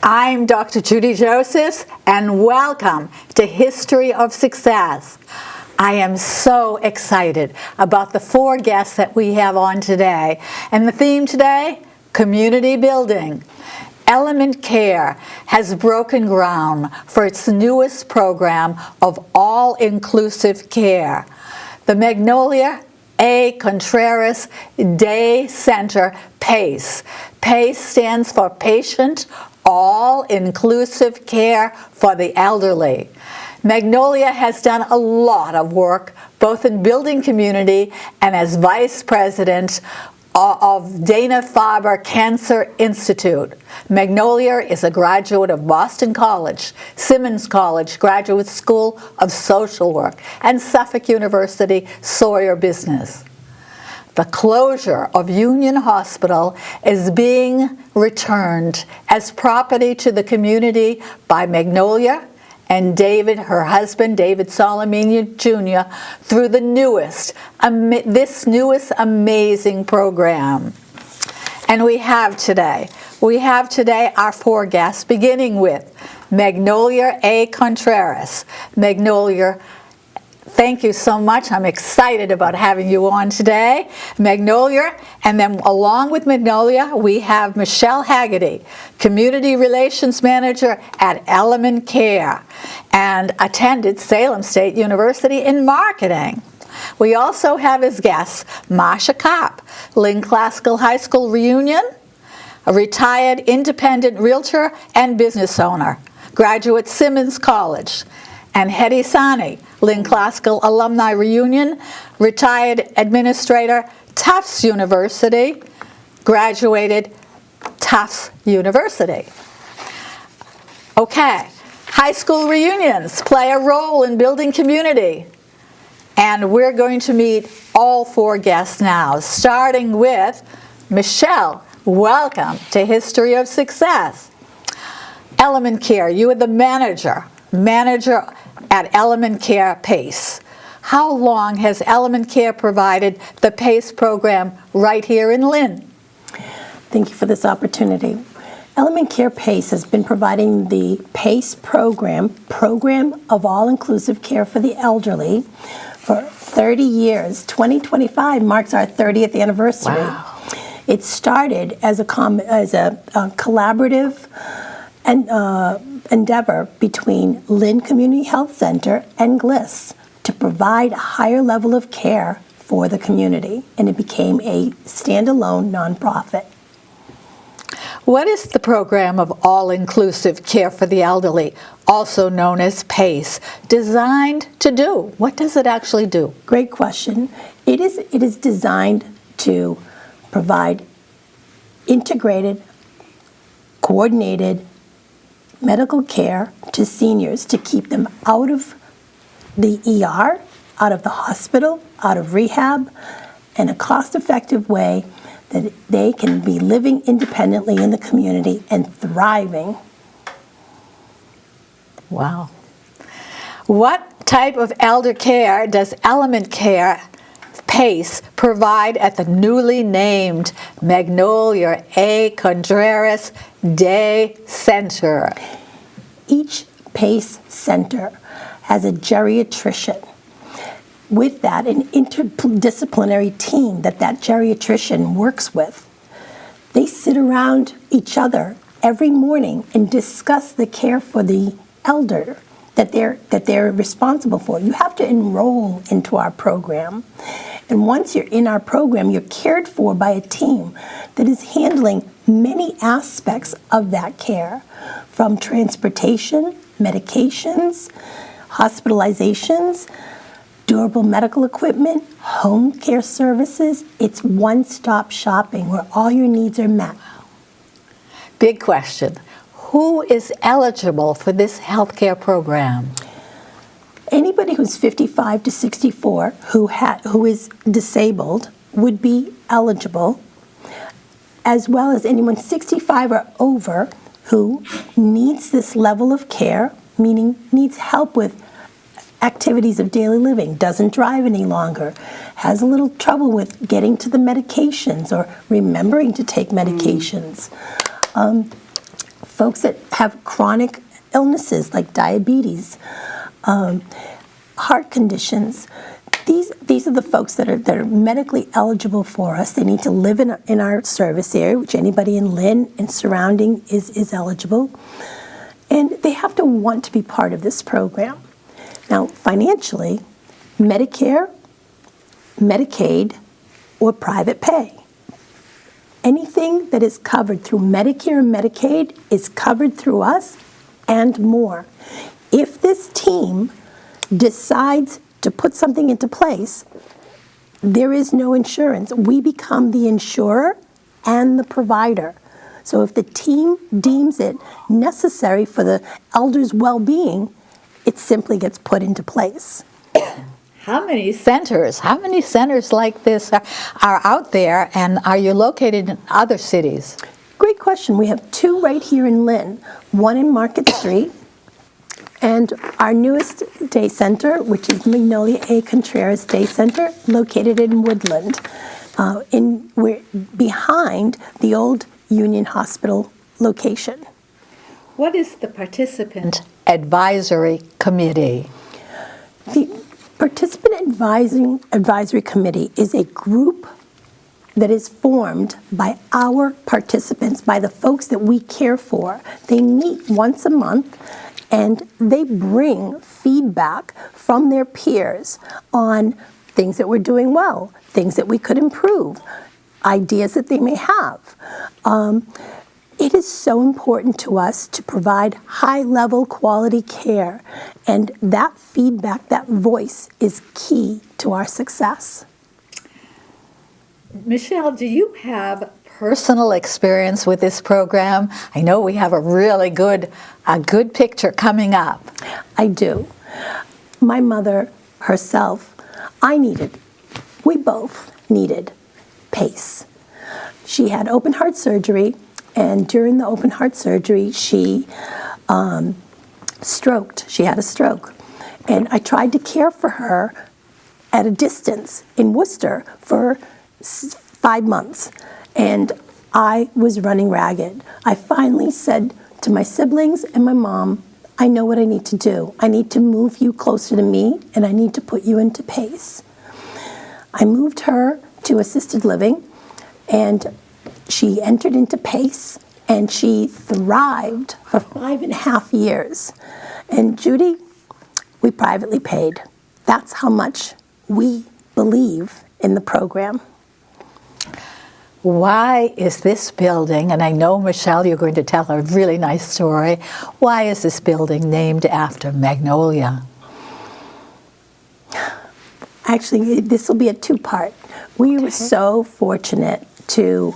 I'm Dr. Judy Josephs, and welcome to History of Success. I am so excited about the 4 guests that we have on today. And the theme today, community building. Element Care has broken ground for its newest program of all-inclusive care. The Magnolia A Contreras Day Center PACE. PACE stands for Patient All-Inclusive Care for the Elderly. Magnolia has done a lot of work both in building community and as vice president of Dana-Farber Cancer Institute. Magnolia is a graduate of Boston College, Simmons College Graduate School of Social Work, and Suffolk University Sawyer Business. The closure of Union Hospital is being returned as property to the community by Magnolia and David, her husband, David Solomon Jr., through this newest amazing program. And we have today our 4 guests, beginning with Magnolia A. Contreras. Magnolia, thank you so much. I'm excited about having you on today. Magnolia, and then along with Magnolia, we have Michelle Hagerty, Community Relations Manager at Element Care, and attended Salem State University in marketing. We also have as guests Marsha Kopp, Lynn Classical High School reunion, a retired independent realtor and business owner, graduate Simmons College, and Hetty Sani, Lynn Classical Alumni Reunion, retired administrator, Tufts University, graduated Tufts University. Okay, high school reunions play a role in building community. And we're going to meet all 4 guests now, starting with Michelle. Welcome to History of Success. Element Care, you are the manager at Element Care PACE. How long has Element Care provided the PACE program right here in Lynn? Thank you for this opportunity. Element Care PACE has been providing the PACE program of all-inclusive care for the elderly, for 30 years. 2025 marks our 30th anniversary. Wow. It started as a collaborative endeavor between Lynn Community Health Center and GLIS to provide a higher level of care for the community, and it became a standalone nonprofit. What is the program of all-inclusive care for the elderly, also known as PACE, designed to do? What does it actually do? Great question. It is designed to provide integrated, coordinated medical care to seniors to keep them out of the ER, out of the hospital, out of rehab, in a cost-effective way that they can be living independently in the community and thriving. Wow. What type of elder care does Element Care PACE provide at the newly named Magnolia A Contreras Day Center? Each PACE center has a geriatrician. With that, an interdisciplinary team that geriatrician works with. They sit around each other every morning and discuss the care for the elder that they're responsible for. You have to enroll into our program. And once you're in our program, you're cared for by a team that is handling many aspects of that care, from transportation, medications, hospitalizations, durable medical equipment, home care services. It's one-stop shopping where all your needs are met. Big question. Who is eligible for this healthcare program? Anybody who's 55 to 64 who is disabled would be eligible, as well as anyone 65 or over who needs this level of care, meaning needs help with activities of daily living, doesn't drive any longer, has a little trouble with getting to the medications or remembering to take medications. folks that have chronic illnesses like diabetes, heart conditions. These are the folks that are medically eligible for us. They need to live in our service area, which anybody in Lynn and surrounding is eligible. And they have to want to be part of this program. Now, financially, Medicare, Medicaid, or private pay. Anything that is covered through Medicare and Medicaid is covered through us and more. If this team decides to put something into place, there is no insurance. We become the insurer and the provider. So if the team deems it necessary for the elders' well-being, it simply gets put into place. How many centers like this are out there, and are you located in other cities? Great question. We have 2 right here in Lynn, one in Market Street, and our newest day center, which is Magnolia A Contreras Day Center, located in Woodland, we're behind the old Union Hospital location. What is the Participant Advisory Committee? The Participant Advisory Committee is a group that is formed by our participants, by the folks that we care for. They meet once a month and they bring feedback from their peers on things that we're doing well, things that we could improve, ideas that they may have. It is so important to us to provide high-level quality care, and that feedback, that voice, is key to our success. Michelle, do you have personal experience with this program? I know we have a really good picture coming up. I do. My mother herself, we both needed PACE. She had open heart surgery, and during the open heart surgery, she stroked. She had a stroke. And I tried to care for her at a distance in Worcester for 5 months. And I was running ragged. I finally said to my siblings and my mom, I know what I need to do. I need to move you closer to me, and I need to put you into PACE. I moved her to assisted living, and she entered into PACE, and she thrived for 5.5 years. And Judy, we privately paid. That's how much we believe in the program. Why is this building, and I know, Michelle, you're going to tell a really nice story, why is this building named after Magnolia? Actually, this will be a 2-part. We were so fortunate to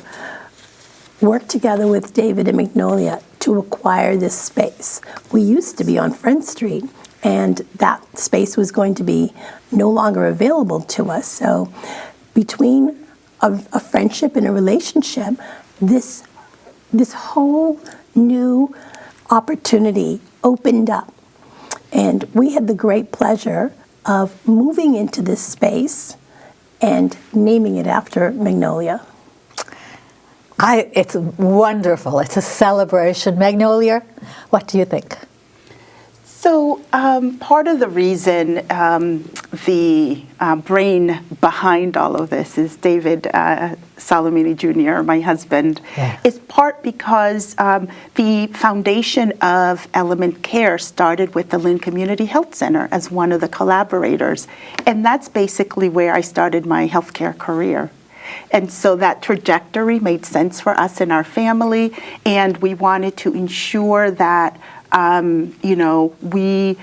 work together with David and Magnolia to acquire this space. We used to be on Front Street, and that space was going to be no longer available to us. So between a friendship and a relationship, this whole new opportunity opened up. And we had the great pleasure of moving into this space and naming it after Magnolia. It's wonderful. It's a celebration. Magnolia, what do you think? So part of the reason, the brain behind all of this is David Salamini Jr., my husband, is part because the foundation of Element Care started with the Lynn Community Health Center as one of the collaborators. And that's basically where I started my healthcare career. And so that trajectory made sense for us and our family, and we wanted to ensure that we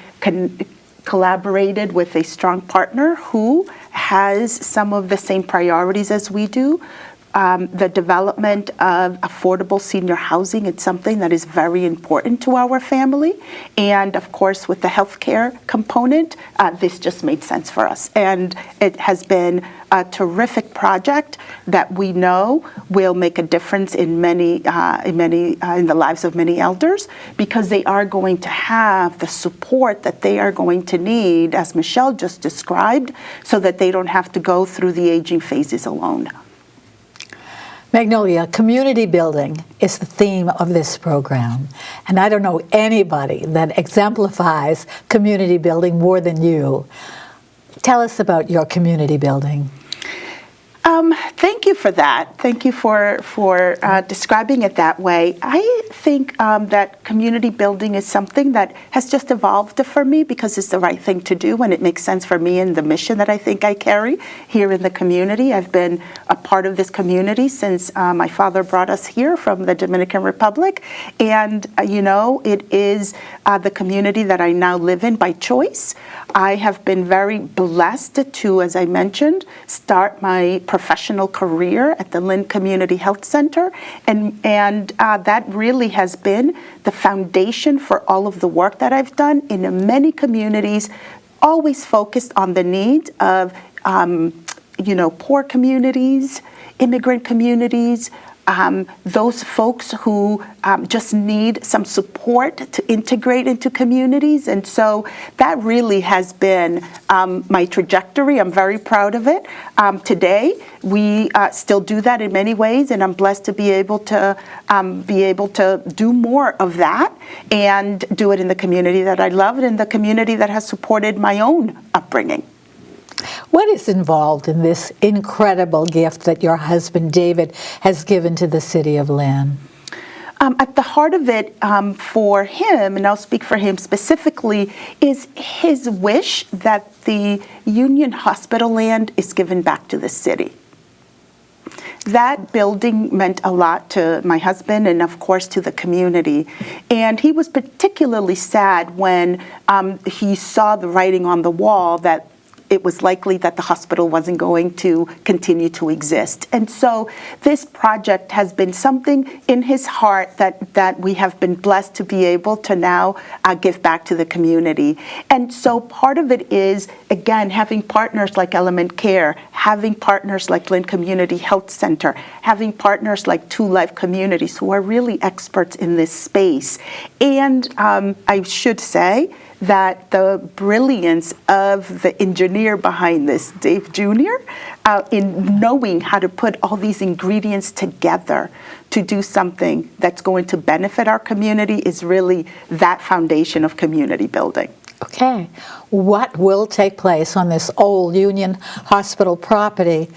collaborated with a strong partner who has some of the same priorities as we do. The development of affordable senior housing is something that is very important to our family. And of course, with the healthcare component, this just made sense for us. And it has been a terrific project that we know will make a difference in in the lives of many elders, because they are going to have the support that they are going to need, as Michelle just described, so that they don't have to go through the aging phases alone. Magnolia, community building is the theme of this program. And I don't know anybody that exemplifies community building more than you. Tell us about your community building. Thank you for that. Thank you for describing it that way. I think that community building is something that has just evolved for me because it's the right thing to do and it makes sense for me and the mission that I think I carry here in the community. I've been a part of this community since my father brought us here from the Dominican Republic. And, it is the community that I now live in by choice. I have been very blessed to, as I mentioned, start my professional career at the Lynn Community Health Center, and that really has been the foundation for all of the work that I've done in many communities, always focused on the needs of poor communities, immigrant communities, those folks who just need some support to integrate into communities. And so that really has been my trajectory. I'm very proud of it. Today, we still do that in many ways, and I'm blessed to be able to do more of that and do it in the community that I love and in the community that has supported my own upbringing. What is involved in this incredible gift that your husband David has given to the City of Lynn? At the heart of it for him, and I'll speak for him specifically, is his wish that the Union Hospital land is given back to the city. That building meant a lot to my husband and, of course, to the community. And he was particularly sad when he saw the writing on the wall that it was likely that the hospital wasn't going to continue to exist. And so this project has been something in his heart that we have been blessed to be able to now give back to the community. And so part of it is, again, having partners like Element Care, having partners like Lynn Community Health Center, having partners like Two Life Communities who are really experts in this space. And I should say that the brilliance of the engineer behind this, Dave Jr., in knowing how to put all these ingredients together to do something that's going to benefit our community is really that foundation of community building. Okay. What will take place on this old Union Hospital property?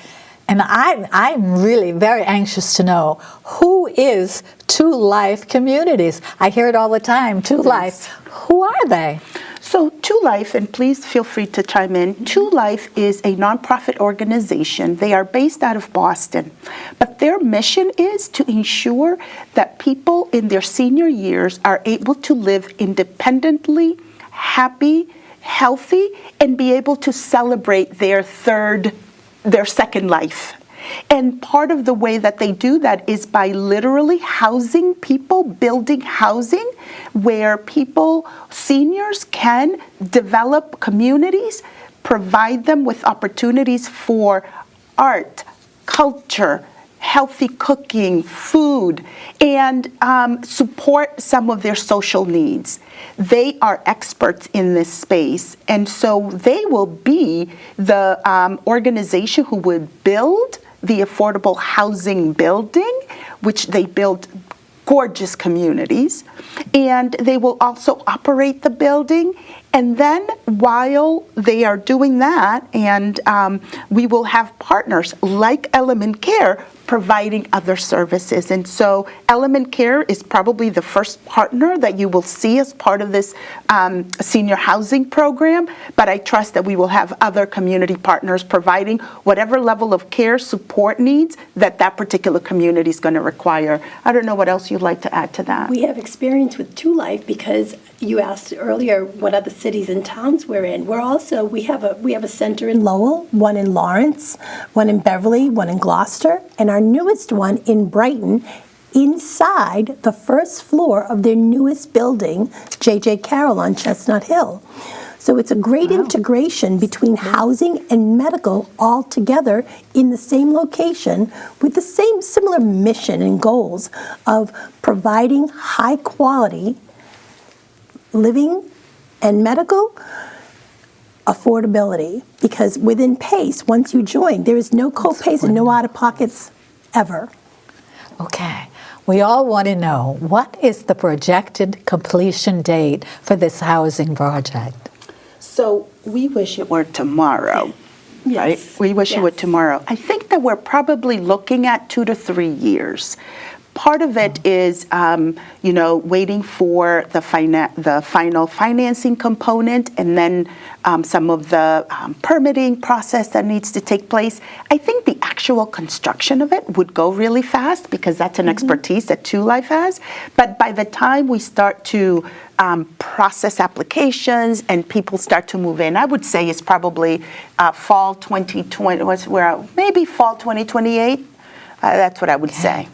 And I'm really very anxious to know, who is Two Life Communities? I hear it all the time, Two Life. Who are they? So Two Life, and please feel free to chime in, Two Life is a nonprofit organization. They are based out of Boston, but their mission is to ensure that people in their senior years are able to live independently, happy, healthy, and be able to celebrate their second life. And part of the way that they do that is by literally housing people, building housing where people, seniors, can develop communities, provide them with opportunities for art, culture, healthy cooking, food, and support some of their social needs. They are experts in this space, and so they will be the organization who would build the affordable housing building, which they build gorgeous communities, and they will also operate the building. And then while they are doing that, and we will have partners like Element Care providing other services. And so Element Care is probably the first partner that you will see as part of this senior housing program, but I trust that we will have other community partners providing whatever level of care support needs that particular community is going to require. I don't know what else you'd like to add to that. We have experience with Two Life because you asked earlier what other cities and towns we're in. We have a center in Lowell, one in Lawrence, one in Beverly, one in Gloucester, and our newest one in Brighton, inside the first floor of their newest building, J.J. Carroll on Chestnut Hill. So it's a great integration between housing and medical all together in the same location with the same similar mission and goals of providing high quality living and medical affordability. Because within PACE, once you join, there is no co-pays and no out-of-pockets ever. Okay. We all want to know, what is the projected completion date for this housing project? So we wish it were tomorrow. Yes. Right? We wish it were tomorrow. I think that we're probably looking at 2 to 3 years. Part of it is, waiting for the final financing component, and then some of the permitting process that needs to take place. I think the actual construction of it would go really fast because that's an expertise that 2 Life has. But by the time we start to process applications and people start to move in, I would say it's probably fall 2020. Maybe fall 2028. That's what I would say.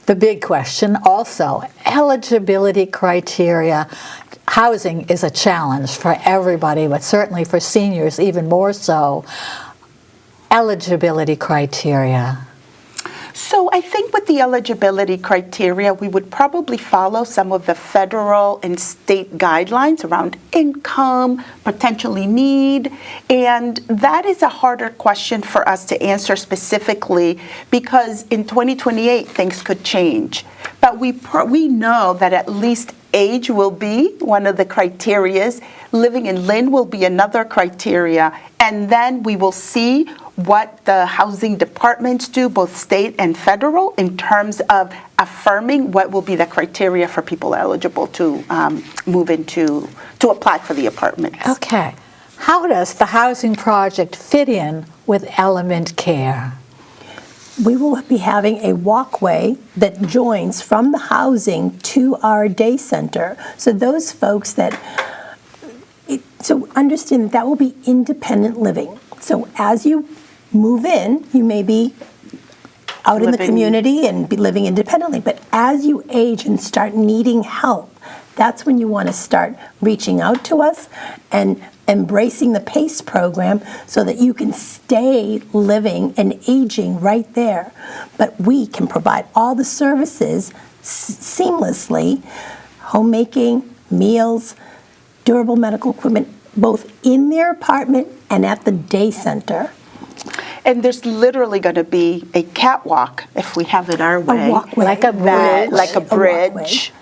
The big question also, eligibility criteria. Housing is a challenge for everybody, but certainly for seniors even more so. Eligibility criteria. So I think with the eligibility criteria, we would probably follow some of the federal and state guidelines around income, potentially need, and that is a harder question for us to answer specifically because in 2028 things could change. But we know that at least age will be one of the criterias. Living in Lynn will be another criteria, and then we will see what the housing departments do, both state and federal, in terms of affirming what will be the criteria for people eligible to move into, to apply for the apartments. Okay. How does the housing project fit in with Element Care? We will be having a walkway that joins from the housing to our day center. So those folks so understand that will be independent living. So as you move in, you may be out in the community and be living independently. But as you age and start needing help, that's when you want to start reaching out to us and embracing the PACE program so that you can stay living and aging right there. But we can provide all the services seamlessly, homemaking, meals, durable medical equipment, both in their apartment and at the day center. And there's literally going to be a catwalk, if we have it our way. A walkway. Like a bridge. Like a walkway. bridge.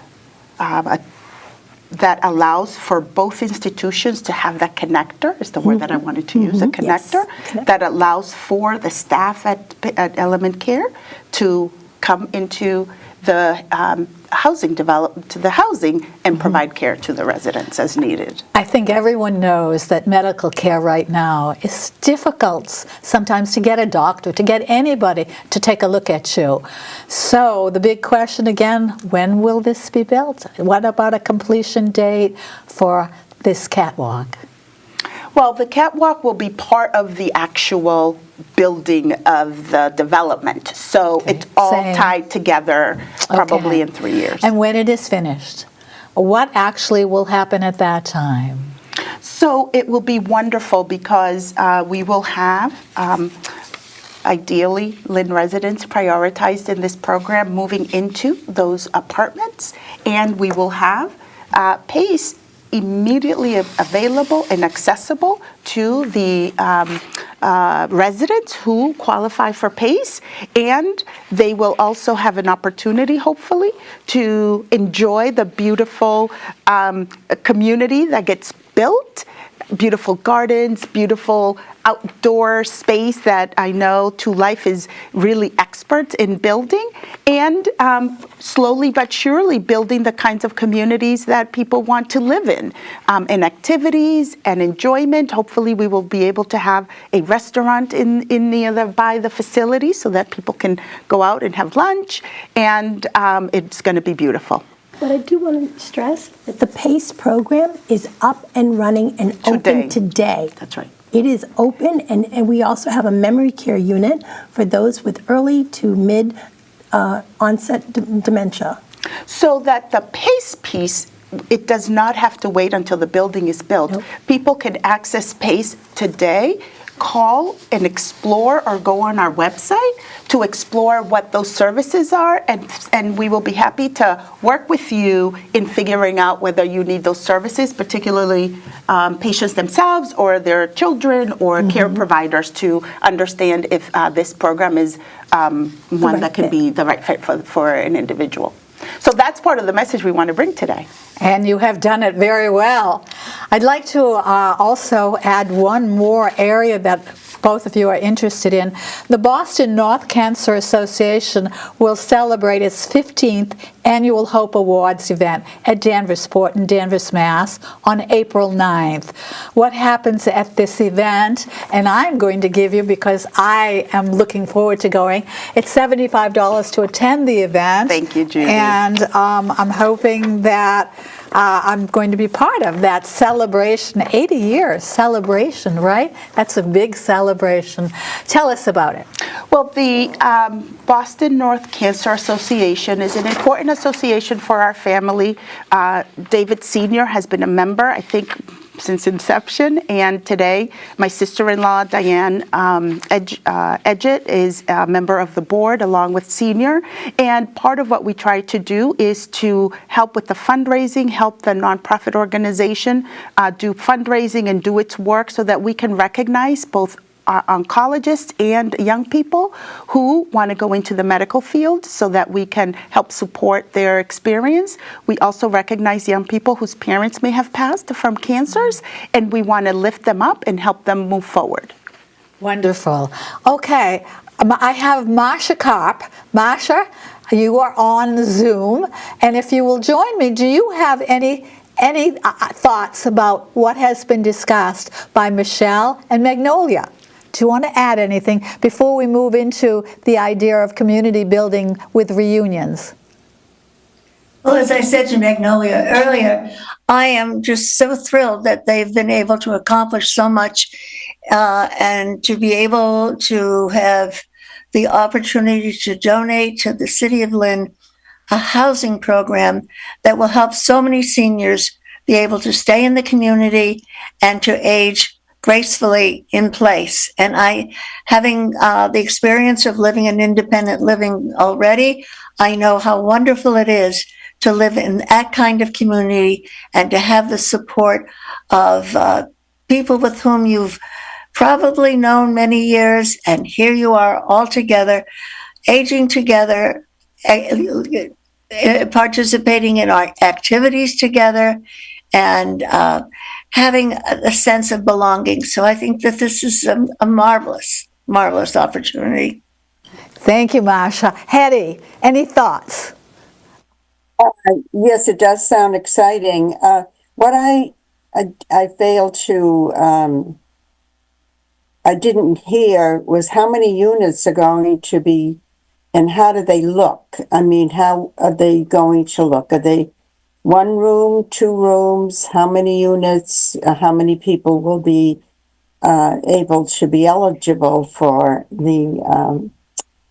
That allows for both institutions to have that connector, is the word that I wanted to use, a connector, Yes. that allows for the staff at Element Care to come into the housing and provide care to the residents as needed. I think everyone knows that medical care right now is difficult sometimes to get a doctor, to get anybody to take a look at you. So the big question again, when will this be built? What about a completion date for this catwalk? Well, the catwalk will be part of the actual building of the development. So it's all tied together probably in 3 years. And when it is finished, what actually will happen at that time? So it will be wonderful because we will have, ideally, Lynn residents prioritized in this program moving into those apartments. And we will have PACE immediately available and accessible to the residents who qualify for PACE, and they will also have an opportunity, hopefully, to enjoy the beautiful community that gets built, beautiful gardens, beautiful outdoor space that I know 2 Life is really expert in building, and slowly but surely building the kinds of communities that people want to live in, and activities and enjoyment. Hopefully we will be able to have a restaurant by the facility so that people can go out and have lunch, and it's going to be beautiful. But I do want to stress that the PACE program is up and running and open today. That's right. It is open, and we also have a memory care unit for those with early to mid onset dementia. So that the PACE piece, it does not have to wait until the building is built. Nope. People can access PACE today call and explore or go on our website to explore what those services are, and we will be happy to work with you in figuring out whether you need those services, particularly patients themselves or their children or care providers, to understand if this program is one that can be the right fit for an individual. So that's part of the message we want to bring today. And you have done it very well. I'd like to also add one more area that both of you are interested in. The Boston North Cancer Association will celebrate its 15th annual Hope Awards event at Danversport in Danvers, Mass. on April 9th. What happens at this event, and I'm going to give you, because I am looking forward to going, it's $75 to attend the event. Thank you, Judy. And I'm hoping that I'm going to be part of that celebration, 80 years celebration, right? That's a big celebration. Tell us about it. Well, the Boston North Cancer Association is an important association for our family. David Sr. has been a member, I think, since inception, and today my sister-in-law Diane Edgett is a member of the board along with Senior, and part of what we try to do is to help with the fundraising, help the nonprofit organization do fundraising and do its work so that we can recognize both oncologists and young people who want to go into the medical field so that we can help support their experience. We also recognize young people whose parents may have passed from cancers, and we want to lift them up and help them move forward. Wonderful. Okay, I have Marsha Karp. Marsha, you are on Zoom, and if you will join me, do you have any thoughts about what has been discussed by Michelle and Magnolia? Do you want to add anything before we move into the idea of community building with reunions? Well, as I said to Magnolia earlier, I am just so thrilled that they've been able to accomplish so much and to be able to have the opportunity to donate to the City of Lynn a housing program that will help so many seniors be able to stay in the community and to age gracefully in place. And having the experience of living an independent living already, I know how wonderful it is to live in that kind of community and to have the support of people with whom you've probably known many years, and here you are all together, aging together, participating in our activities together, and having a sense of belonging. So I think that this is a marvelous, marvelous opportunity. Thank you, Marsha. Hetty, any thoughts? Yes, it does sound exciting. What I failed to, I didn't hear was how many units are going to be, and how do they look? I mean, how are they going to look? Are they one room, two rooms? How many units? How many people will be able to be eligible for the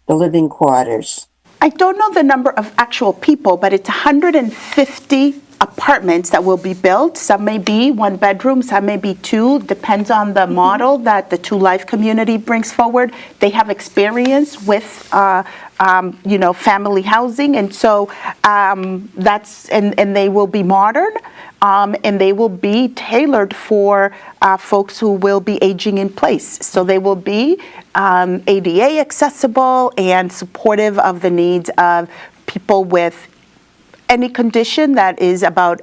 living quarters? I don't know the number of actual people, but it's 150 apartments that will be built. Some may be one bedroom, some may be two, depends on the model that the Two Life community brings forward. They have experience with family housing, and so and they will be modern, and they will be tailored for folks who will be aging in place. So they will be ADA accessible and supportive of the needs of people with any condition that is about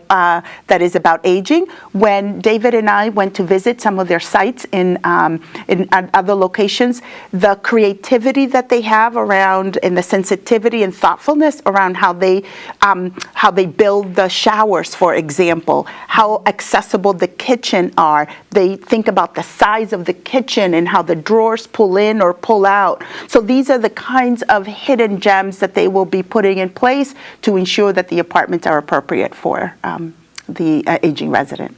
aging. When David and I went to visit some of their sites in other locations, the creativity that they have around, and the sensitivity and thoughtfulness around how they build the showers, for example, how accessible the kitchen are. They think about the size of the kitchen and how the drawers pull in or pull out. So these are the kinds of hidden gems that they will be putting in place to ensure that the apartments are appropriate for the aging resident.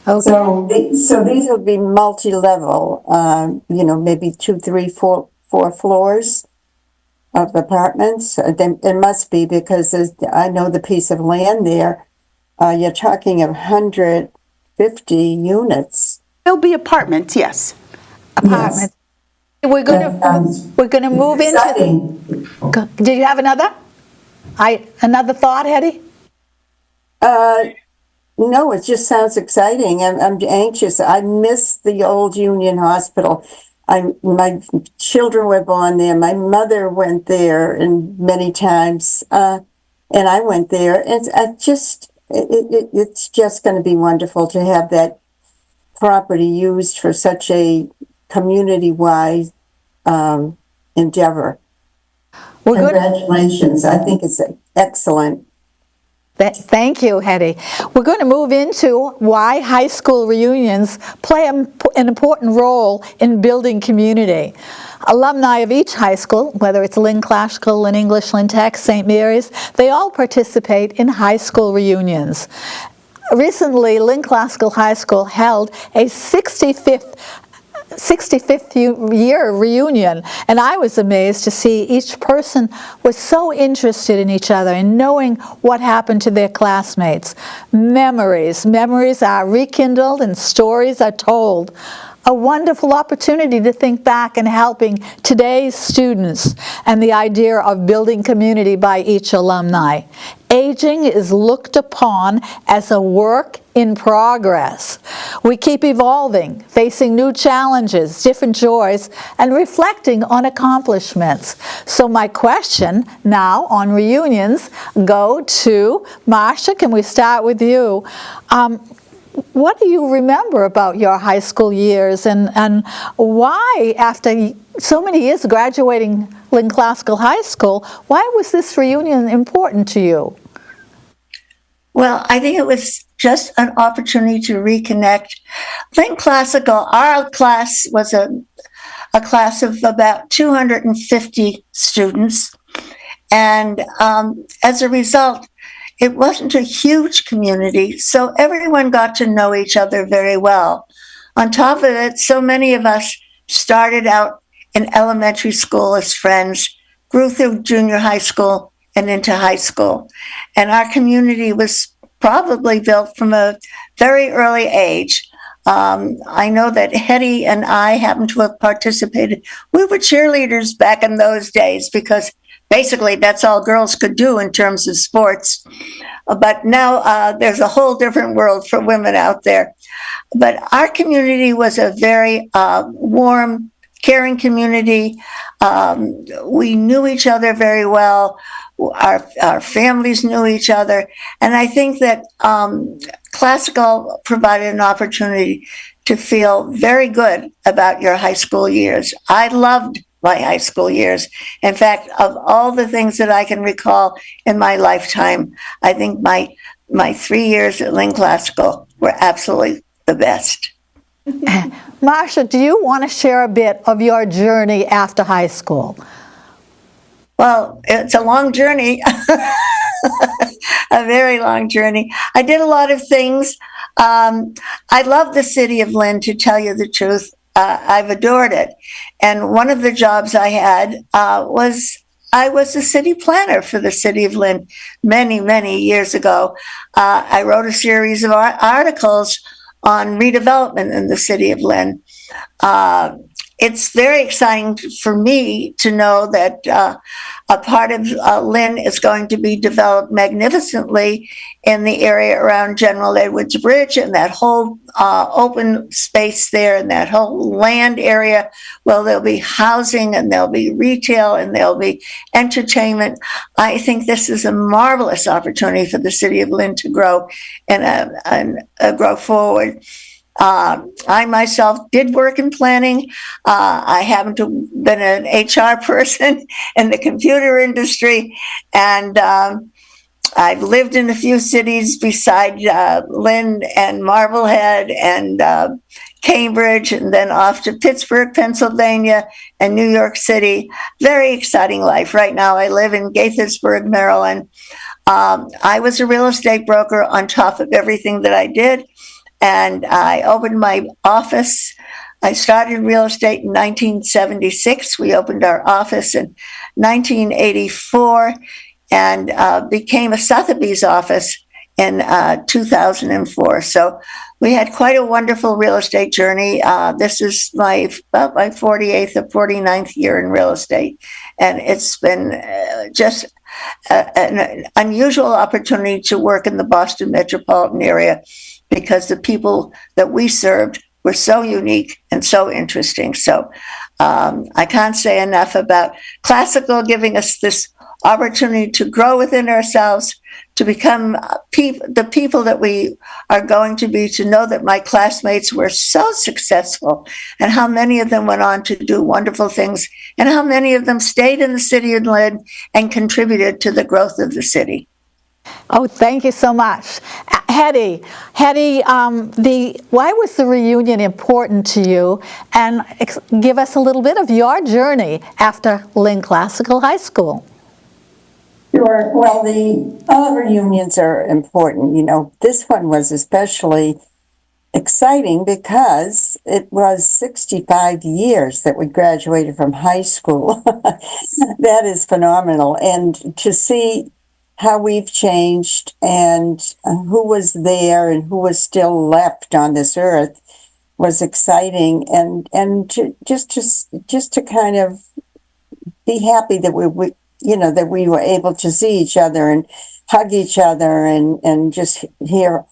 Okay. So these will be multi-level, maybe 2, 3, 4 floors of apartments. It must be, because I know the piece of land there. You're talking of 150 units. There'll be apartments, yes. apartment. We're That sounds gonna move exciting. into. Did you have another thought, Hetty? No, it just sounds exciting. I'm anxious. I miss the old Union Hospital. My children were born there. My mother went there and many times, and I went there. And it's just going to be wonderful to have that property used for such a community-wide endeavor. We're good. Congratulations. I think it's excellent. Thank you, Hetty. We're going to move into why high school reunions play an important role in building community. Alumni of each high school, whether it's Lynn Classical, Lynn English, Lynn Tech, St. Mary's, they all participate in high school reunions. Recently, Lynn Classical High School held a 65th year reunion, and I was amazed to see each person was so interested in each other and knowing what happened to their classmates. Memories are rekindled and stories are told. A wonderful opportunity to think back and helping today's students and the idea of building community by each alumni. Aging is looked upon as a work in progress. We keep evolving, facing new challenges, different joys, and reflecting on accomplishments. So my question now on reunions go to Marcia. Can we start with you? What do you remember about your high school years, and why, after so many years graduating Lynn Classical High School, why was this reunion important to you? Well, I think it was just an opportunity to reconnect. Lynn Classical, our class was a class of about 250 students. And as a result, it wasn't a huge community, so everyone got to know each other very well. On top of it, so many of us started out in elementary school as friends, grew through junior high school and into high school. And our community was probably built from a very early age. I know that Hetty and I happen to have participated. We were cheerleaders back in those days because basically that's all girls could do in terms of sports. But now there's a whole different world for women out there. But our community was a very warm, caring community. We knew each other very well. Our families knew each other. And I think that Classical provided an opportunity to feel very good about your high school years. I loved my high school years. In fact, of all the things that I can recall in my lifetime, I think my 3 years at Lynn Classical were absolutely the best. Marcia, do you want to share a bit of your journey after high school? Well, it's a long journey, a very long journey. I did a lot of things. I love the city of Lynn, to tell you the truth. I've adored it. And one of the jobs I had was I was the city planner for the city of Lynn many, many years ago. I wrote a series of articles on redevelopment in the city of Lynn. It's very exciting for me to know that a part of Lynn is going to be developed magnificently in the area around General Edwards Bridge, and that whole open space there and that whole land area. Well, there'll be housing and there'll be retail and there'll be entertainment. I think this is a marvelous opportunity for the city of Lynn to grow and grow forward. I myself did work in planning. I happen to have been an HR person in the computer industry, and I've lived in a few cities beside Lynn and Marblehead and Cambridge, and then off to Pittsburgh, Pennsylvania, and New York City. Very exciting life. Right now I live in Gaithersburg, Maryland. I was a real estate broker on top of everything that I did. And I opened my office. I started real estate in 1976. We opened our office in 1984 and became a Sotheby's office in 2004. So we had quite a wonderful real estate journey. This is about my 48th or 49th year in real estate. And it's been just an unusual opportunity to work in the Boston metropolitan area because the people that we served were so unique and so interesting. So I can't say enough about classical giving us this opportunity to grow within ourselves, to become the people that we are going to be, to know that my classmates were so successful and how many of them went on to do wonderful things and how many of them stayed in the city of Lynn and contributed to the growth of the city. Oh, thank you so much. Hetty, why was the reunion important to you? And give us a little bit of your journey after Lynn Classical High School. Sure. Well, all reunions are important. You know, this one was especially exciting because it was 65 years that we graduated from high school. That is phenomenal. And to see how we've changed and who was there and who was still left on this earth was exciting. And just to kind of be happy that that we were able to see each other and hug each other and just hear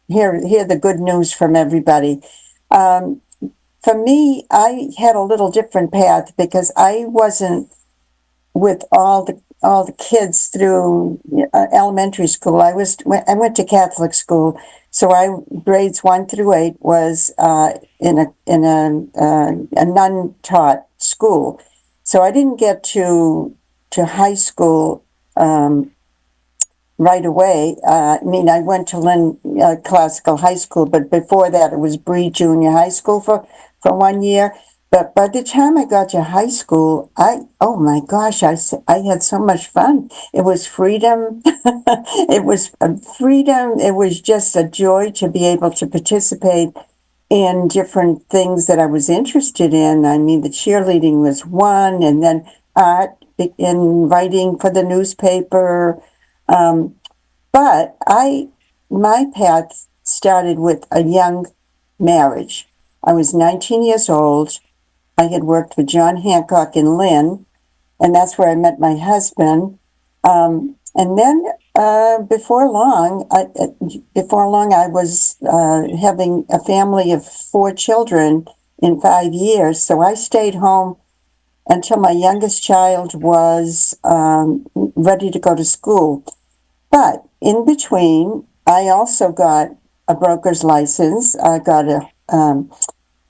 the good news from everybody. For me, I had a little different path because I wasn't with all the kids through elementary school. I went to Catholic school, so grades 1 through 8 was in a nun-taught school. So I didn't get to high school right away. I went to Lynn Classical High School, but before that it was Bree Junior High School for 1 year. But by the time I got to high school, oh my gosh, I had so much fun. It was freedom. It was freedom. It was just a joy to be able to participate in different things that I was interested in. I mean, the cheerleading was one, and then art in writing for the newspaper. But my path started with a young marriage. I was 19 years old. I had worked for John Hancock in Lynn, and that's where I met my husband. And then before long, I was having a family of 4 children in 5 years. So I stayed home until my youngest child was ready to go to school. But in between, I also got a broker's license. I got a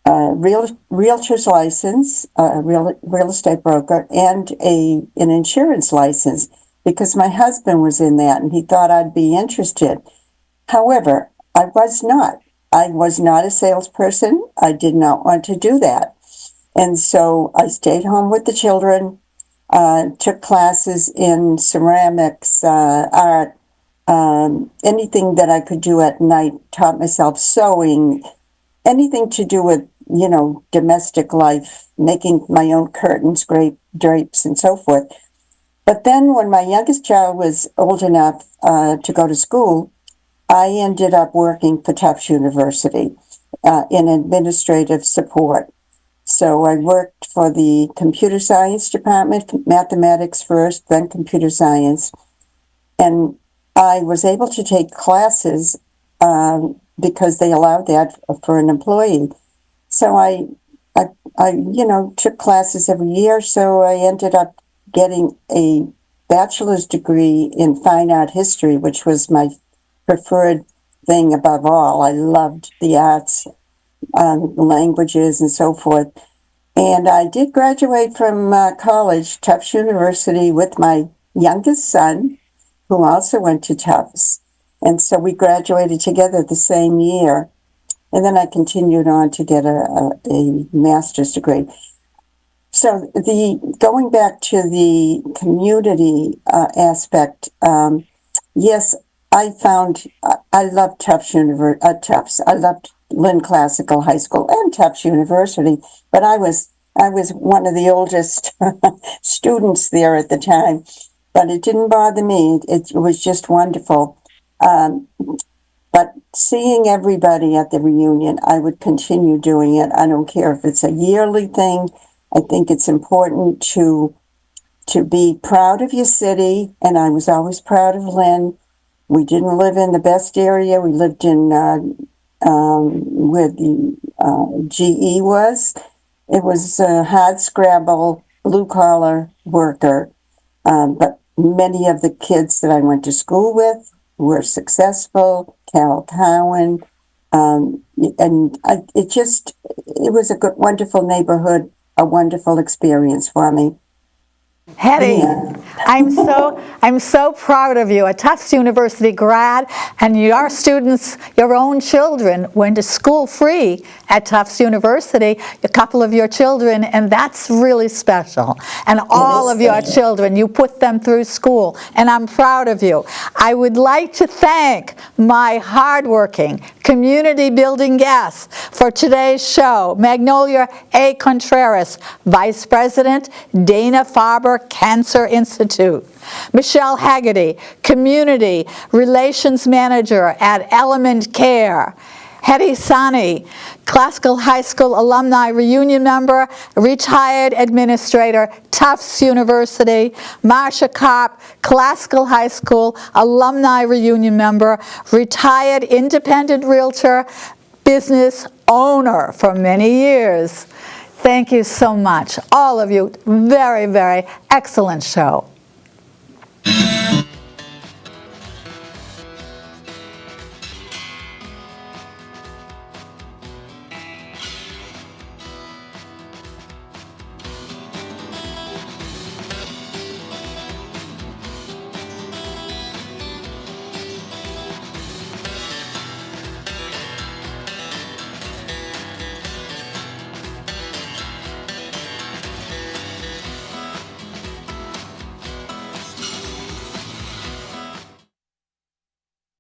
realtor's license, a real estate broker, and an insurance license because my husband was in that and he thought I'd be interested. However, I was not. I was not a salesperson. I did not want to do that. And so I stayed home with the children, took classes in ceramics, art, anything that I could do at night, taught myself sewing, anything to do with, domestic life, making my own curtains, drapes, and so forth. But then when my youngest child was old enough to go to school, I ended up working for Tufts University in administrative support. So I worked for the computer science department, mathematics first, then computer science. And I was able to take classes because they allowed that for an employee. So I took classes every year. So I ended up getting a bachelor's degree in fine art history, which was my preferred thing above all. I loved the arts, languages, and so forth. And I did graduate from college, Tufts University, with my youngest son, who also went to Tufts. And so we graduated together the same year. And then I continued on to get a master's degree. So going back to the community aspect, yes, I loved Tufts Tufts. I loved Lynn Classical High School and Tufts University, but I was one of the oldest students there at the time. But it didn't bother me. It was just wonderful. But seeing everybody at the reunion, I would continue doing it. I don't care if it's a yearly thing. I think it's important to be proud of your city, and I was always proud of Lynn. We didn't live in the best area. We lived in where the GE was. It was a hard scrabble, blue-collar worker. But many of the kids that I went to school with were successful. Carol Cowan, and it was a good, wonderful neighborhood, a wonderful experience for me. Hetty, Yeah. I'm so proud of you, a Tufts University grad, and your students, your own children, went to school free at Tufts University, a couple of your children, and that's really special. And all of your children, you put them through school, and I'm proud of you. I would like to thank my hardworking community building guests for today's show. Magnolia A. Contreras, Vice President, Dana Farber Cancer Institute. Michelle Hagerty, Community Relations Manager at Element Care. Hetty Sani, Classical High School Alumni Reunion Member, Retired Administrator, Tufts University. Marsha Kopp, Classical High School Alumni Reunion Member, Retired Independent Realtor, Business Owner for many years. Thank you so much, all of you. Very, very excellent show.